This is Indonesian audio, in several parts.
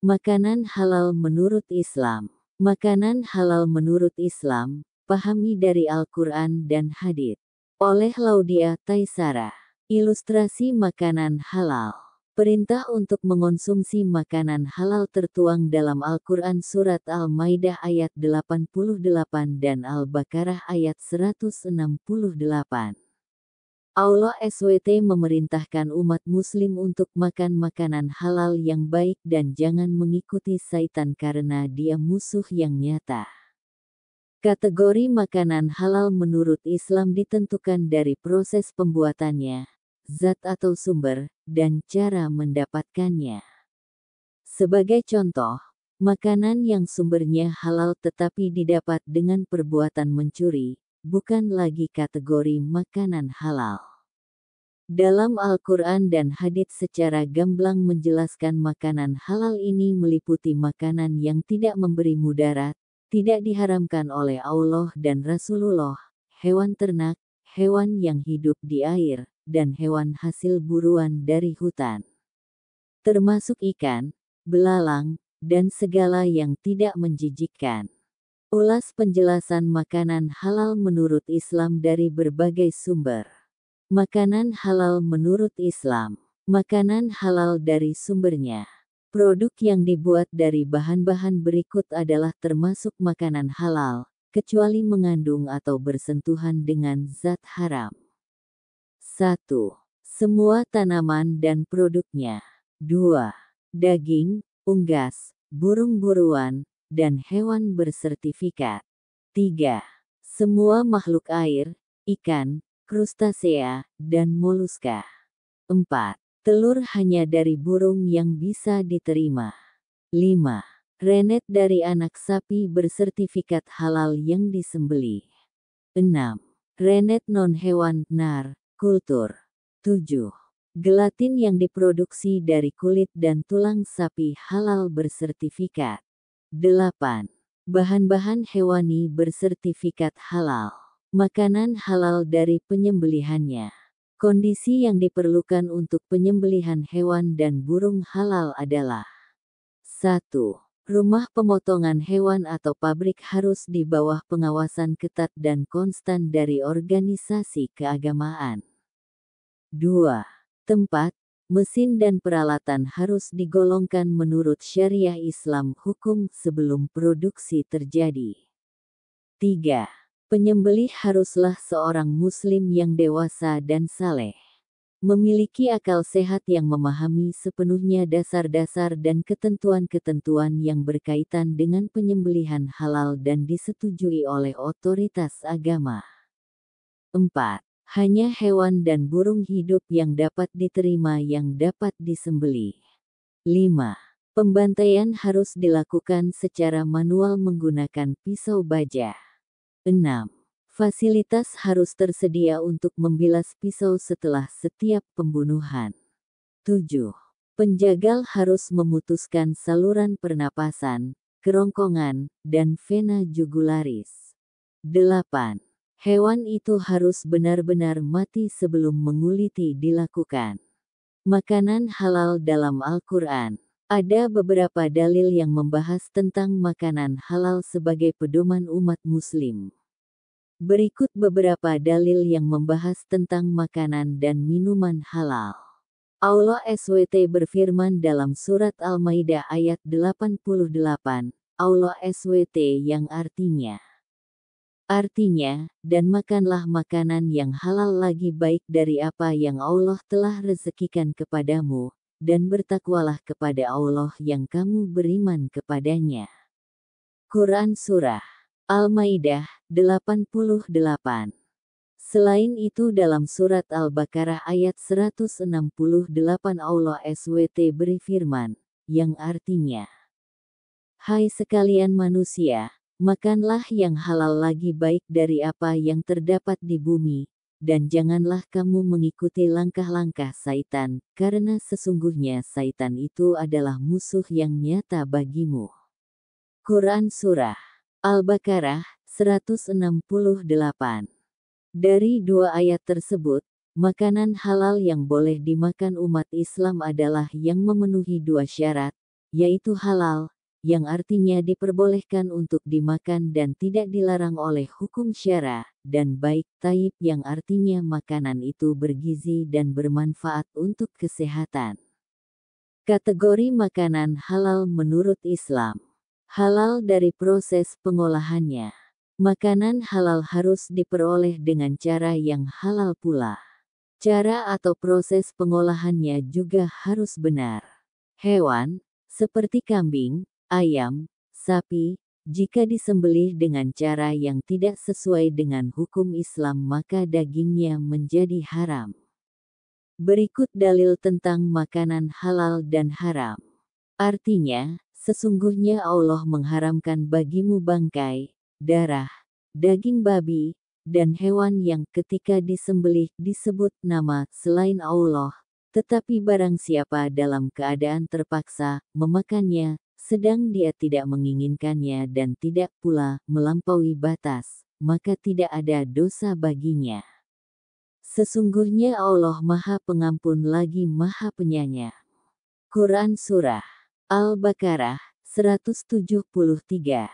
Makanan halal menurut Islam. Makanan halal menurut Islam, pahami dari Al-Quran dan Hadits. Oleh Laudia Taisara. Ilustrasi makanan halal. Perintah untuk mengonsumsi makanan halal tertuang dalam Al-Quran Surat Al-Maidah ayat 88 dan Al-Baqarah ayat 168. Allah SWT memerintahkan umat muslim untuk makan makanan halal yang baik dan jangan mengikuti syaitan karena dia musuh yang nyata. Kategori makanan halal menurut Islam ditentukan dari proses pembuatannya, zat atau sumber, dan cara mendapatkannya. Sebagai contoh, makanan yang sumbernya halal tetapi didapat dengan perbuatan mencuri, bukan lagi kategori makanan halal. Dalam Al-Quran dan Hadits secara gamblang menjelaskan makanan halal ini meliputi makanan yang tidak memberi mudarat, tidak diharamkan oleh Allah dan Rasulullah, hewan ternak, hewan yang hidup di air, dan hewan hasil buruan dari hutan. Termasuk ikan, belalang, dan segala yang tidak menjijikkan. Ulas penjelasan makanan halal menurut Islam dari berbagai sumber. Makanan halal menurut Islam. Makanan halal dari sumbernya. Produk yang dibuat dari bahan-bahan berikut adalah termasuk makanan halal, kecuali mengandung atau bersentuhan dengan zat haram. 1. Semua tanaman dan produknya. 2. Daging, unggas, burung-buruan, dan hewan bersertifikat. 3. Semua makhluk air, ikan, krustasea, dan moluska. 4. Telur hanya dari burung yang bisa diterima. 5. Renet dari anak sapi bersertifikat halal yang disembelih. 6. Renet non-hewan, nar, kultur. 7. Gelatin yang diproduksi dari kulit dan tulang sapi halal bersertifikat. 8. Bahan-bahan hewani bersertifikat halal. Makanan halal dari penyembelihannya. Kondisi yang diperlukan untuk penyembelihan hewan dan burung halal adalah 1. Rumah pemotongan hewan atau pabrik harus di bawah pengawasan ketat dan konstan dari organisasi keagamaan. 2. Tempat, mesin dan peralatan harus digolongkan menurut syariah Islam hukum sebelum produksi terjadi. 3. Penyembelih haruslah seorang muslim yang dewasa dan saleh. Memiliki akal sehat yang memahami sepenuhnya dasar-dasar dan ketentuan-ketentuan yang berkaitan dengan penyembelihan halal dan disetujui oleh otoritas agama. 4. Hanya hewan dan burung hidup yang dapat diterima yang dapat disembelih. 5. Pembantaian harus dilakukan secara manual menggunakan pisau baja. 6. Fasilitas harus tersedia untuk membilas pisau setelah setiap pembunuhan. 7. Penjagal harus memutuskan saluran pernapasan, kerongkongan, dan vena jugularis. 8. Hewan itu harus benar-benar mati sebelum menguliti dilakukan. Makanan halal dalam Al-Quran. Ada beberapa dalil yang membahas tentang makanan halal sebagai pedoman umat muslim. Berikut beberapa dalil yang membahas tentang makanan dan minuman halal. Allah SWT berfirman dalam surat Al-Maidah ayat 88, Allah SWT yang artinya, dan makanlah makanan yang halal lagi baik dari apa yang Allah telah rezekikan kepadamu, dan bertakwalah kepada Allah yang kamu beriman kepadanya. Quran Surah Al-Maidah 88. Selain itu dalam surat Al-Baqarah ayat 168 Allah SWT berfirman, yang artinya, hai sekalian manusia, makanlah yang halal lagi baik dari apa yang terdapat di bumi, dan janganlah kamu mengikuti langkah-langkah syaitan, karena sesungguhnya syaitan itu adalah musuh yang nyata bagimu. Quran Surah Al-Baqarah 168. Dari dua ayat tersebut, makanan halal yang boleh dimakan umat Islam adalah yang memenuhi dua syarat, yaitu halal, yang artinya diperbolehkan untuk dimakan dan tidak dilarang oleh hukum syara, dan baik taib yang artinya makanan itu bergizi dan bermanfaat untuk kesehatan. Kategori makanan halal menurut Islam. Halal dari proses pengolahannya. Makanan halal harus diperoleh dengan cara yang halal pula. Cara atau proses pengolahannya juga harus benar. Hewan, seperti kambing, ayam, sapi, jika disembelih dengan cara yang tidak sesuai dengan hukum Islam maka dagingnya menjadi haram. Berikut dalil tentang makanan halal dan haram. Artinya, sesungguhnya Allah mengharamkan bagimu bangkai, darah, daging babi, dan hewan yang ketika disembelih disebut nama selain Allah, tetapi barang siapa dalam keadaan terpaksa memakannya, sedang dia tidak menginginkannya dan tidak pula melampaui batas, maka tidak ada dosa baginya. Sesungguhnya Allah Maha Pengampun lagi Maha Penyayang. Quran Surah Al-Baqarah 173.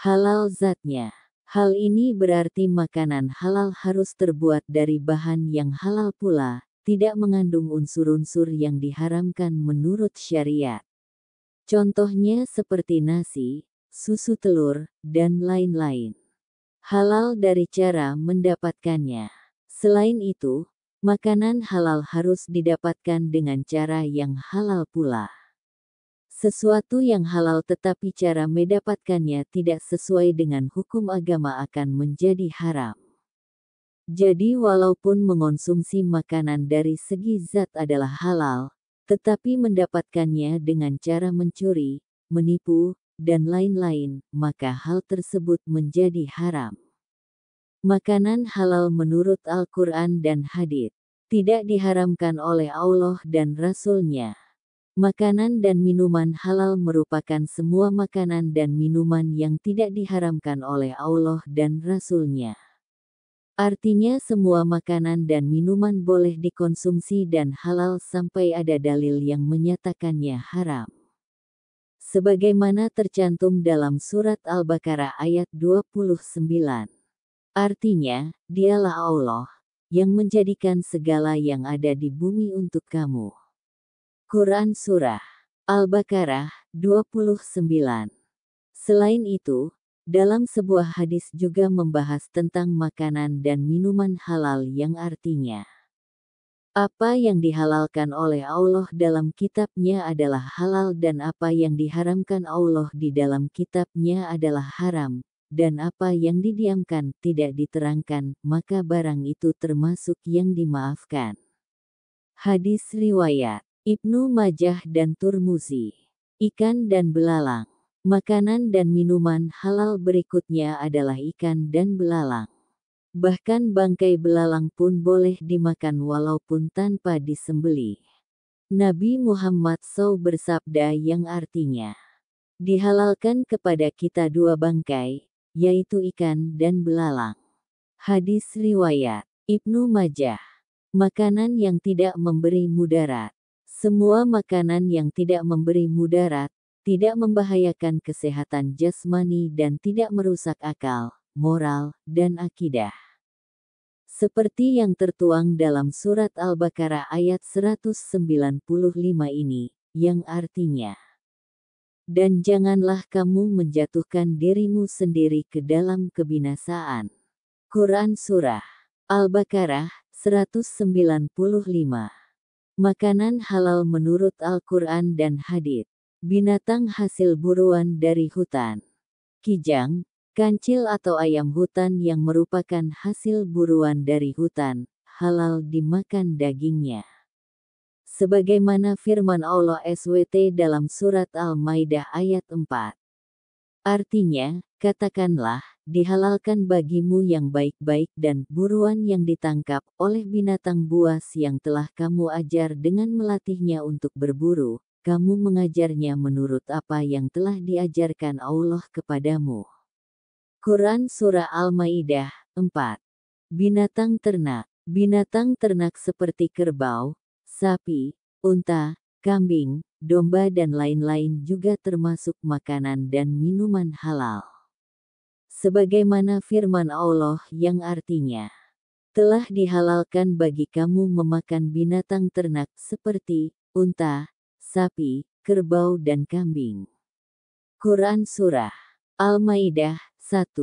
Halal zatnya. Hal ini berarti makanan halal harus terbuat dari bahan yang halal pula, tidak mengandung unsur-unsur yang diharamkan menurut syariat. Contohnya seperti nasi, susu telur, dan lain-lain. Halal dari cara mendapatkannya. Selain itu, makanan halal harus didapatkan dengan cara yang halal pula. Sesuatu yang halal tetapi cara mendapatkannya tidak sesuai dengan hukum agama akan menjadi haram. Jadi walaupun mengonsumsi makanan dari segi zat adalah halal, tetapi mendapatkannya dengan cara mencuri, menipu, dan lain-lain, maka hal tersebut menjadi haram. Makanan halal menurut Al-Quran dan Hadits tidak diharamkan oleh Allah dan Rasul-Nya. Makanan dan minuman halal merupakan semua makanan dan minuman yang tidak diharamkan oleh Allah dan Rasul-Nya. Artinya semua makanan dan minuman boleh dikonsumsi dan halal sampai ada dalil yang menyatakannya haram. Sebagaimana tercantum dalam surat Al-Baqarah ayat 29. Artinya, dialah Allah, yang menjadikan segala yang ada di bumi untuk kamu. Quran Surah Al-Baqarah 29. Selain itu, dalam sebuah hadis juga membahas tentang makanan dan minuman halal yang artinya apa yang dihalalkan oleh Allah dalam kitab-Nya adalah halal dan apa yang diharamkan Allah di dalam kitab-Nya adalah haram, dan apa yang didiamkan tidak diterangkan, maka barang itu termasuk yang dimaafkan. Hadis riwayat Ibnu Majah dan Turmuzi. Ikan dan belalang. Makanan dan minuman halal berikutnya adalah ikan dan belalang. Bahkan bangkai belalang pun boleh dimakan walaupun tanpa disembelih. Nabi Muhammad SAW bersabda yang artinya, dihalalkan kepada kita dua bangkai, yaitu ikan dan belalang. Hadis riwayat Ibnu Majah. Makanan yang tidak memberi mudarat. Semua makanan yang tidak memberi mudarat, tidak membahayakan kesehatan jasmani dan tidak merusak akal, moral, dan akidah. Seperti yang tertuang dalam surat Al-Baqarah ayat 195 ini, yang artinya, dan janganlah kamu menjatuhkan dirimu sendiri ke dalam kebinasaan. Quran Surah Al-Baqarah 195. Makanan halal menurut Al-Quran dan Hadits. Binatang hasil buruan dari hutan. Kijang, kancil atau ayam hutan yang merupakan hasil buruan dari hutan, halal dimakan dagingnya. Sebagaimana firman Allah SWT dalam surat Al-Maidah ayat 4. Artinya, katakanlah, dihalalkan bagimu yang baik-baik dan buruan yang ditangkap oleh binatang buas yang telah kamu ajar dengan melatihnya untuk berburu, kamu mengajarnya menurut apa yang telah diajarkan Allah kepadamu. Quran Surah Al-Maidah 4. Binatang ternak. Binatang ternak seperti kerbau, sapi, unta, kambing, domba dan lain-lain juga termasuk makanan dan minuman halal. Sebagaimana firman Allah yang artinya, telah dihalalkan bagi kamu memakan binatang ternak seperti unta, sapi, kerbau dan kambing. Quran Surah Al-Maidah 1.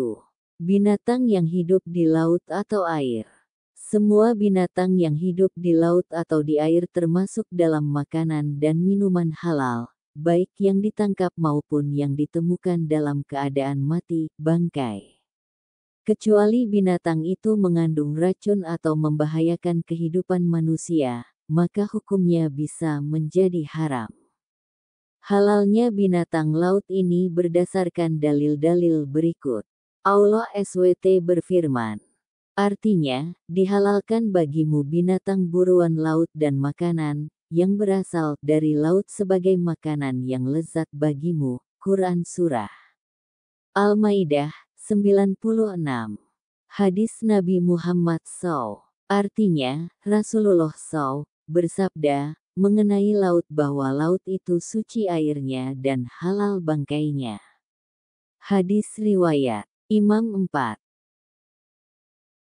Binatang yang hidup di laut atau air. Semua binatang yang hidup di laut atau di air termasuk dalam makanan dan minuman halal, baik yang ditangkap maupun yang ditemukan dalam keadaan mati, bangkai. Kecuali binatang itu mengandung racun atau membahayakan kehidupan manusia, maka hukumnya bisa menjadi haram. Halalnya binatang laut ini berdasarkan dalil-dalil berikut. Allah SWT berfirman, artinya, dihalalkan bagimu binatang buruan laut dan makanan, yang berasal dari laut sebagai makanan yang lezat bagimu. Quran Surah Al-Maidah 96. Hadis Nabi Muhammad SAW. Artinya, Rasulullah SAW bersabda mengenai laut bahwa laut itu suci airnya dan halal bangkainya. Hadis riwayat Imam 4.